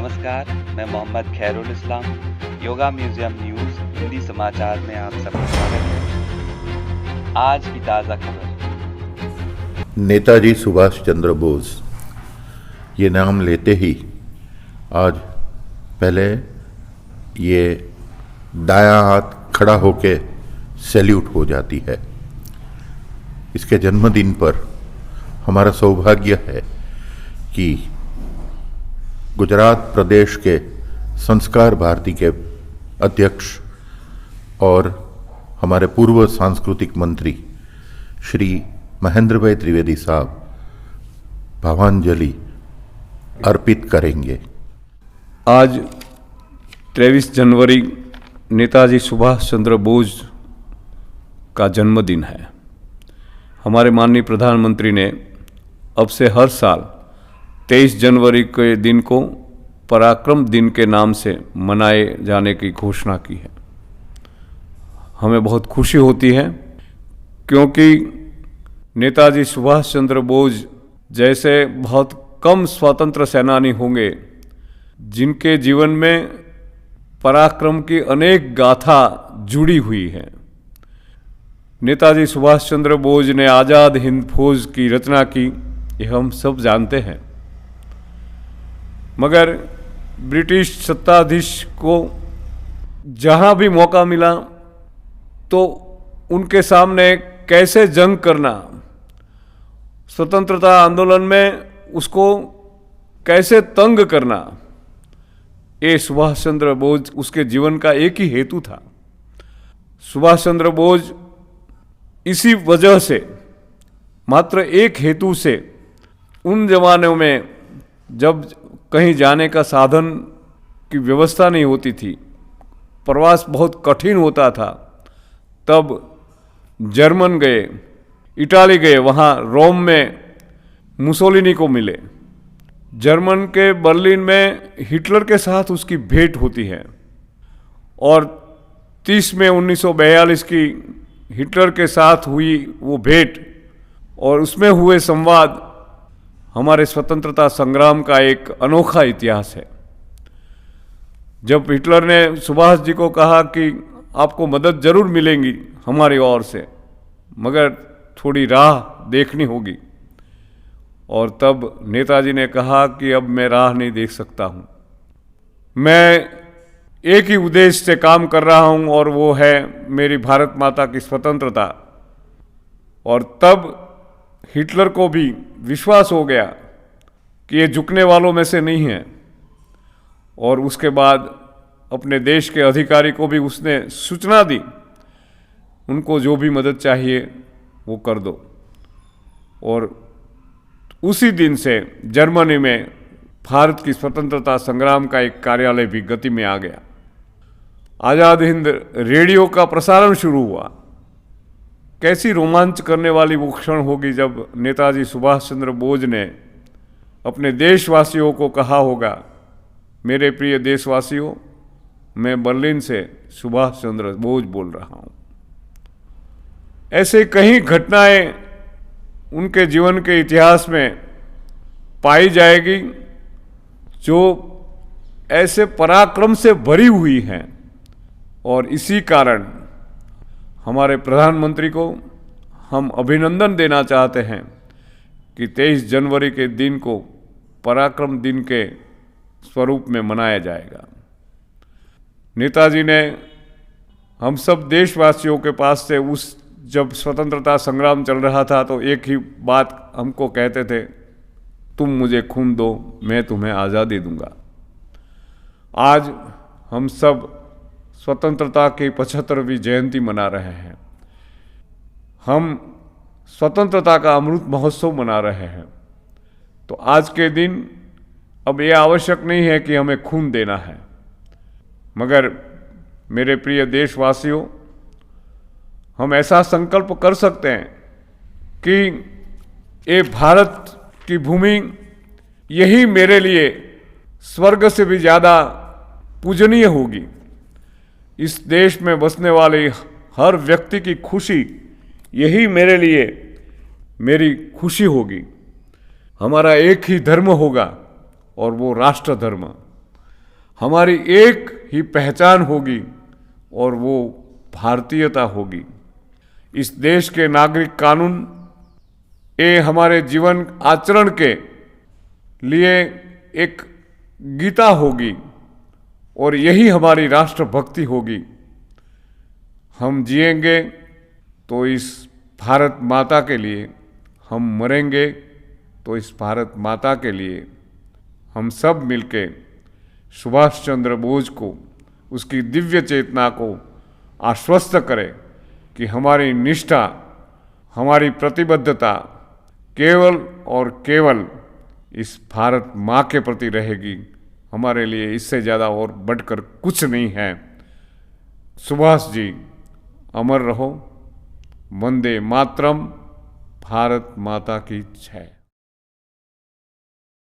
नमस्कार, मैं मोहम्मद खैरुल इस्लाम, yoga museum news Hindi समाचार में आप सबका स्वागत है। आज की ताज़ा खबर। नेताजी सुभाष चंद्र बोस, ये नाम लेते ही आज पहले ये दायां हाथ खड़ा होके सैल्यूट हो जाती है। इसके जन्मदिन पर हमारा सौभाग्य है कि गुजरात प्रदेश के संस्कार भारती के अध्यक्ष और हमारे पूर्व सांस्कृतिक मंत्री श्री महेंद्र भाई त्रिवेदी साहब भावांजलि अर्पित करेंगे। आज 23 जनवरी नेताजी सुभाष चंद्र बोस का जन्मदिन है। हमारे माननीय प्रधानमंत्री ने अब से हर साल 23 जनवरी के दिन को पराक्रम दिन के नाम से मनाए जाने की घोषणा की है। हमें बहुत खुशी होती है क्योंकि नेताजी सुभाष चंद्र बोस जैसे बहुत कम स्वतंत्र सेनानी होंगे जिनके जीवन में पराक्रम की अनेक गाथा जुड़ी हुई है। नेताजी सुभाष चंद्र बोस ने आज़ाद हिंद फौज की रचना की, यह हम सब जानते हैं। मगर ब्रिटिश सत्ताधीश को जहां भी मौका मिला तो उनके सामने कैसे जंग करना, स्वतंत्रता आंदोलन में उसको कैसे तंग करना, ये सुभाष चंद्र बोस उसके जीवन का एक ही हेतु था। सुभाष चंद्र बोस इसी वजह से, मात्र एक हेतु से, उन जमानों में जब कहीं जाने का साधन की व्यवस्था नहीं होती थी, प्रवास बहुत कठिन होता था, तब जर्मन गए, इटाली गए, वहाँ रोम में मुसोलिनी को मिले। जर्मन के बर्लिन में हिटलर के साथ उसकी भेंट होती है और 30 मई 1942 की हिटलर के साथ हुई वो भेंट और उसमें हुए संवाद हमारे स्वतंत्रता संग्राम का एक अनोखा इतिहास है। जब हिटलर ने सुभाष जी को कहा कि आपको मदद जरूर मिलेगी हमारी ओर से, मगर थोड़ी राह देखनी होगी, और तब नेताजी ने कहा कि अब मैं राह नहीं देख सकता हूँ, मैं एक ही उद्देश्य से काम कर रहा हूँ और वो है मेरी भारत माता की स्वतंत्रता। और तब हिटलर को भी विश्वास हो गया कि ये झुकने वालों में से नहीं है, और उसके बाद अपने देश के अधिकारी को भी उसने सूचना दी, उनको जो भी मदद चाहिए वो कर दो। और उसी दिन से जर्मनी में भारत की स्वतंत्रता संग्राम का एक कार्यालय भी गति में आ गया। आज़ाद हिंद रेडियो का प्रसारण शुरू हुआ। कैसी रोमांच करने वाली वो क्षण होगी जब नेताजी सुभाष चंद्र बोस ने अपने देशवासियों को कहा होगा, मेरे प्रिय देशवासियों, मैं बर्लिन से सुभाष चंद्र बोस बोल रहा हूँ। ऐसे कई घटनाएं उनके जीवन के इतिहास में पाई जाएगी जो ऐसे पराक्रम से भरी हुई हैं, और इसी कारण हमारे प्रधानमंत्री को हम अभिनंदन देना चाहते हैं कि 23 जनवरी के दिन को पराक्रम दिन के स्वरूप में मनाया जाएगा। नेताजी ने हम सब देशवासियों के पास से जब स्वतंत्रता संग्राम चल रहा था तो एक ही बात हमको कहते थे, तुम मुझे खून दो, मैं तुम्हें आज़ादी दूंगा। आज हम सब स्वतंत्रता की 75वीं जयंती मना रहे हैं। हम स्वतंत्रता का अमृत महोत्सव मना रहे हैं। तो आज के दिन अब ये आवश्यक नहीं है कि हमें खून देना है, मगर मेरे प्रिय देशवासियों, हम ऐसा संकल्प कर सकते हैं कि ये भारत की भूमि, यही मेरे लिए स्वर्ग से भी ज़्यादा पूजनीय होगी। इस देश में बसने वाले हर व्यक्ति की खुशी, यही मेरे लिए मेरी खुशी होगी। हमारा एक ही धर्म होगा और वो राष्ट्र धर्म। हमारी एक ही पहचान होगी और वो भारतीयता होगी। इस देश के नागरिक कानून ये हमारे जीवन आचरण के लिए एक गीता होगी और यही हमारी राष्ट्रभक्ति होगी। हम जिएंगे तो इस भारत माता के लिए, हम मरेंगे तो इस भारत माता के लिए। हम सब मिलके सुभाष चंद्र बोस को, उसकी दिव्य चेतना को आश्वस्त करें कि हमारी निष्ठा, हमारी प्रतिबद्धता केवल और केवल इस भारत माँ के प्रति रहेगी। हमारे लिए इससे ज़्यादा और बढ़कर कुछ नहीं है। सुभाष जी अमर रहो। वंदे मातरम। भारत माता की जय।